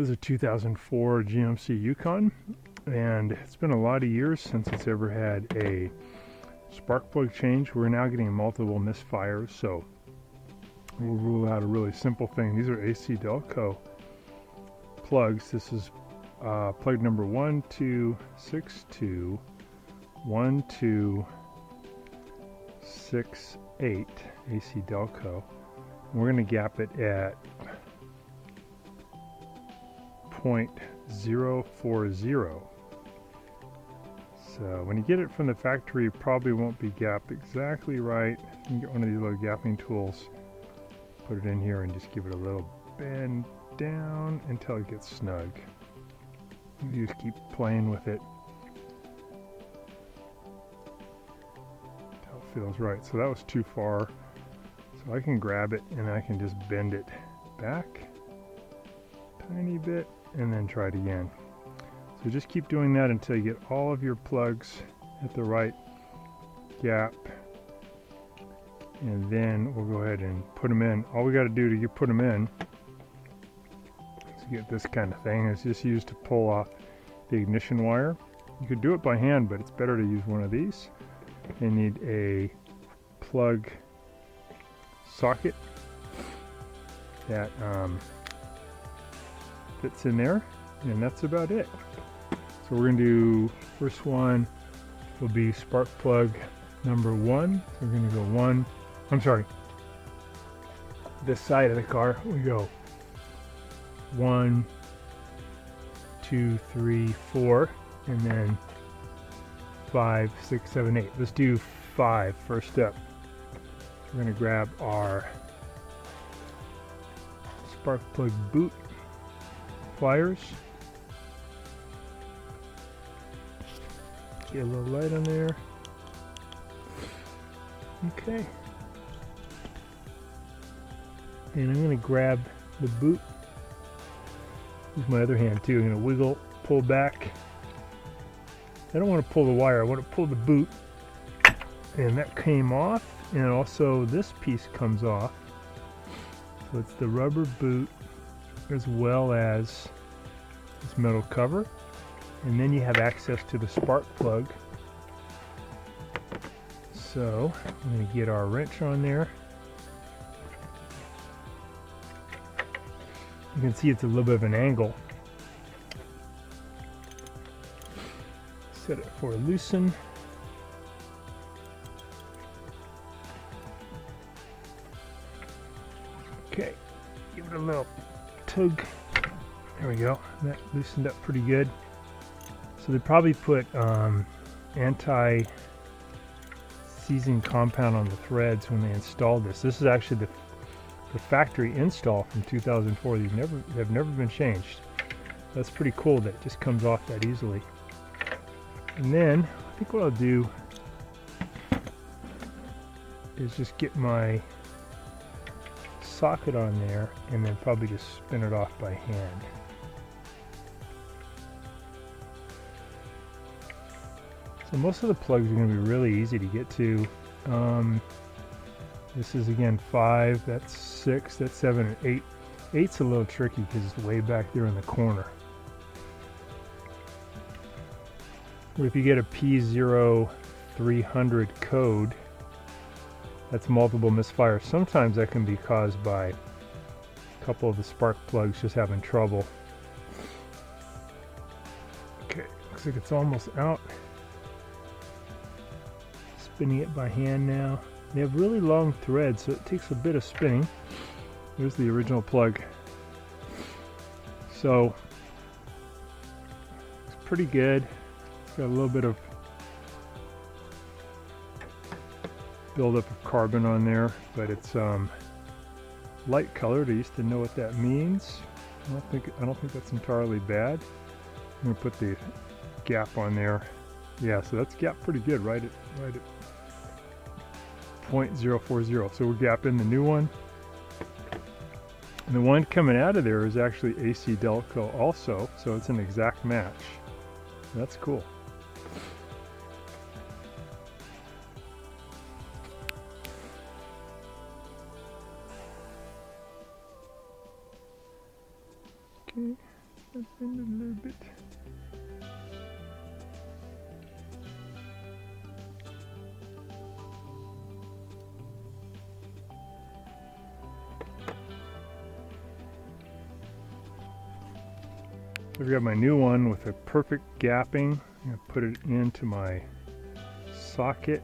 This is a 2004 GMC Yukon, and it's been a lot of years since it's ever had a spark plug change. We're now getting multiple misfires, so we'll rule out a really simple thing. These are AC Delco plugs. This is plug number 12621268 AC Delco. We're going to gap it at 0.040. So when you get it from the factory, it probably won't be gapped exactly right. You can get one of these little gapping tools, put it in here, and just give it a little bend down until it gets snug. You just keep playing with it until it feels right. So that was too far. So I can grab it and I can just bend it back a tiny bit and then try it again. So just keep doing that until you get all of your plugs at the right gap. And then we'll go ahead and put them in. All we got to do to put them in to get this kind of thing is just use to pull off the ignition wire. You could do it by hand, but it's better to use one of these. You need a plug socket that fits in there, and that's about it. So we're going to do, first one will be spark plug number 1. So we're going to go this side of the car, we go 1, 2, 3, 4, and then 5, 6, 7, 8. Let's do 5 first step. We're going to grab our spark plug boot pliers. Get a little light on there. Okay. And I'm going to grab the boot. Use my other hand too. I'm going to wiggle, pull back. I don't want to pull the wire. I want to pull the boot. And that came off. And also this piece comes off. So it's the rubber boot as well as this metal cover. And then you have access to the spark plug. So I'm going to get our wrench on there. You can see it's a little bit of an angle. Set it for loosen. Okay, give it a little tug. There we go. That loosened up pretty good. So they probably put anti-seizing compound on the threads when they installed this. This is actually the factory install from 2004. These have never been changed. That's pretty cool that it just comes off that easily. And then I think what I'll do is just get my socket on there and then probably just spin it off by hand. So most of the plugs are going to be really easy to get to. This is again 5, that's 6, that's 7, and 8. 8's a little tricky because it's way back there in the corner. Or if you get a P0300 code, that's multiple misfires. Sometimes that can be caused by a couple of the spark plugs just having trouble. Okay, looks like it's almost out. Spinning it by hand now. They have really long threads, so it takes a bit of spinning. Here's the original plug. So it's pretty good. It's got a little bit of buildup of carbon on there, but it's light colored. I used to know what that means. I don't think that's entirely bad. I'm gonna put the gap on there. Yeah, so that's gapped pretty good, right at 0.040. So we're gapping the new one. And the one coming out of there is actually AC Delco also, so it's an exact match. That's cool. Okay, Bend it a little bit. I've got my new one with a perfect gapping. I'm going to put it into my socket.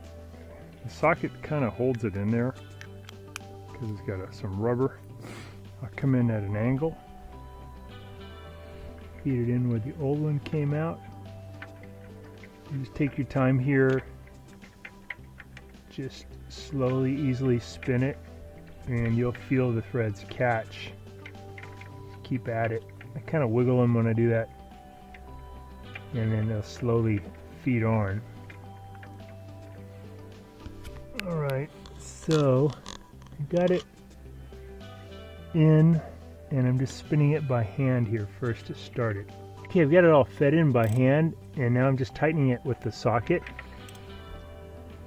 The socket kind of holds it in there because it's got some rubber. I'll come in at an angle, feed it in where the old one came out. You just take your time here, just slowly, easily spin it, and you'll feel the threads catch. Just keep at it. I kind of wiggle them when I do that, and then they'll slowly feed on. Alright, so I got it in, and I'm just spinning it by hand here first to start it. Okay, I've got it all fed in by hand, and now I'm just tightening it with the socket.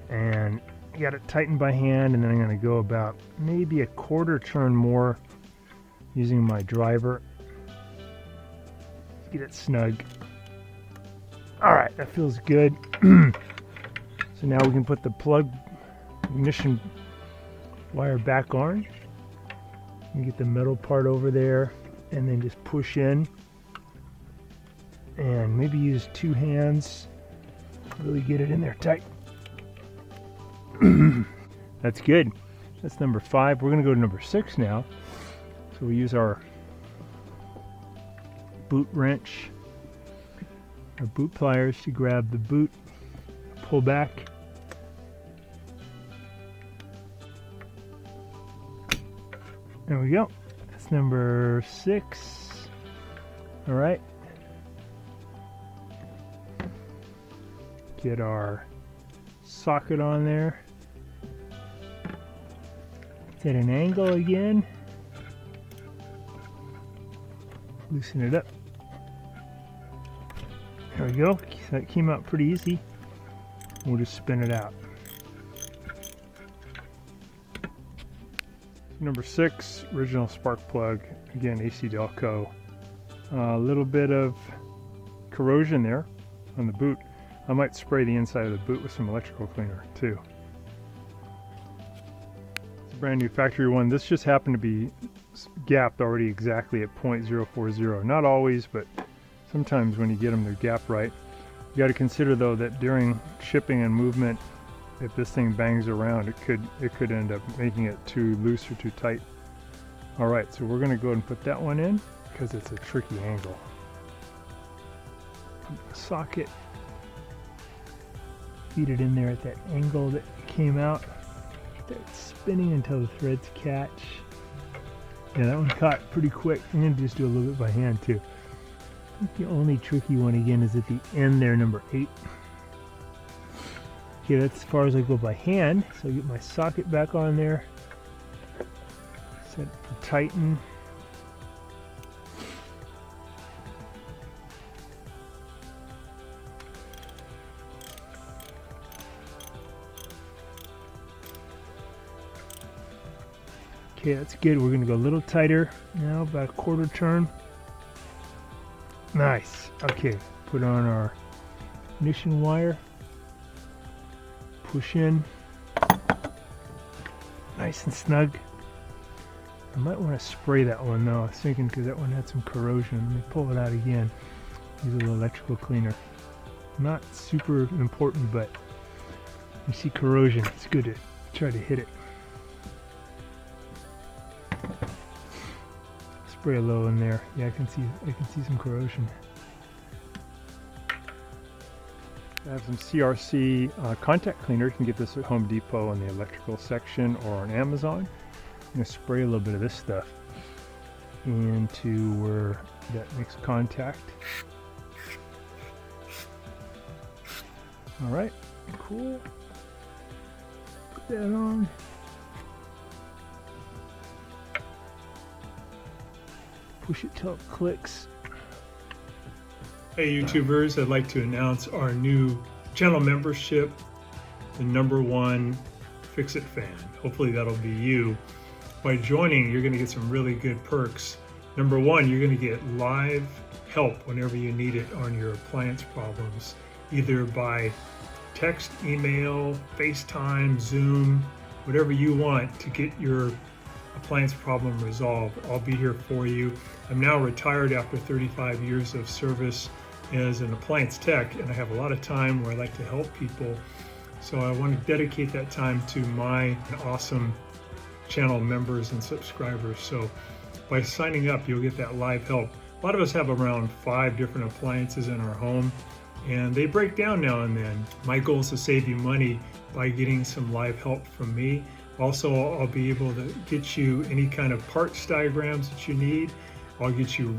And I got it tightened by hand, and then I'm going to go about maybe a quarter turn more using my driver. Get it snug. Alright, that feels good. So now we can put the plug ignition wire back on. And get the metal part over there, and then just push in. And maybe use two hands. Really get it in there tight. That's good. That's number 5. We're going to go to number 6 now. So we use our boot wrench, our boot pliers to grab the boot, pull back. There we go. That's number 6. All right. Get our socket on there. It's at an angle again. Loosen it up. There we go. That came out pretty easy. We'll just spin it out. Number 6, original spark plug. Again, AC Delco. A little bit of corrosion there on the boot. I might spray the inside of the boot with some electrical cleaner too. It's a brand new factory one. This just happened to be gapped already exactly at 0.040. Not always, but sometimes when you get them, they're gapped right. You got to consider though that during shipping and movement, if this thing bangs around, it could end up making it too loose or too tight. All right, so we're going to go ahead and put that one in because it's a tricky angle. Socket. Feed it in there at that angle that came out. Start spinning until the threads catch. Yeah, that one caught pretty quick. I'm going to just do a little bit by hand too. I think the only tricky one again is at the end there, number 8. Okay, that's as far as I go by hand. So I get my socket back on there. Set it to tighten. Okay, that's good. We're going to go a little tighter now, about a quarter turn. Nice. Okay, put on our ignition wire. Push in. Nice and snug. I might want to spray that one though. I was thinking because that one had some corrosion. Let me pull it out again. Use a little electrical cleaner. Not super important, but you see corrosion. It's good to try to hit it. Spray a little in there. Yeah, I can see some corrosion. I have some CRC contact cleaner. You can get this at Home Depot in the electrical section or on Amazon. I'm going to spray a little bit of this stuff into where that makes contact. All right, cool. Put that on. Push it till it clicks. Hey YouTubers, I'd like to announce our new channel membership, the #1 Fix-It fan. Hopefully that'll be you. By joining, you're going to get some really good perks. #1, you're going to get live help whenever you need it on your appliance problems, either by text, email, FaceTime, Zoom, whatever you want to get your appliance problem resolved. I'll be here for you. I'm now retired after 35 years of service as an appliance tech, and I have a lot of time where I like to help people. So I want to dedicate that time to my awesome channel members and subscribers. So by signing up, you'll get that live help. A lot of us have around 5 different appliances in our home, and they break down now and then. My goal is to save you money by getting some live help from me. Also, I'll be able to get you any kind of parts diagrams that you need. I'll get you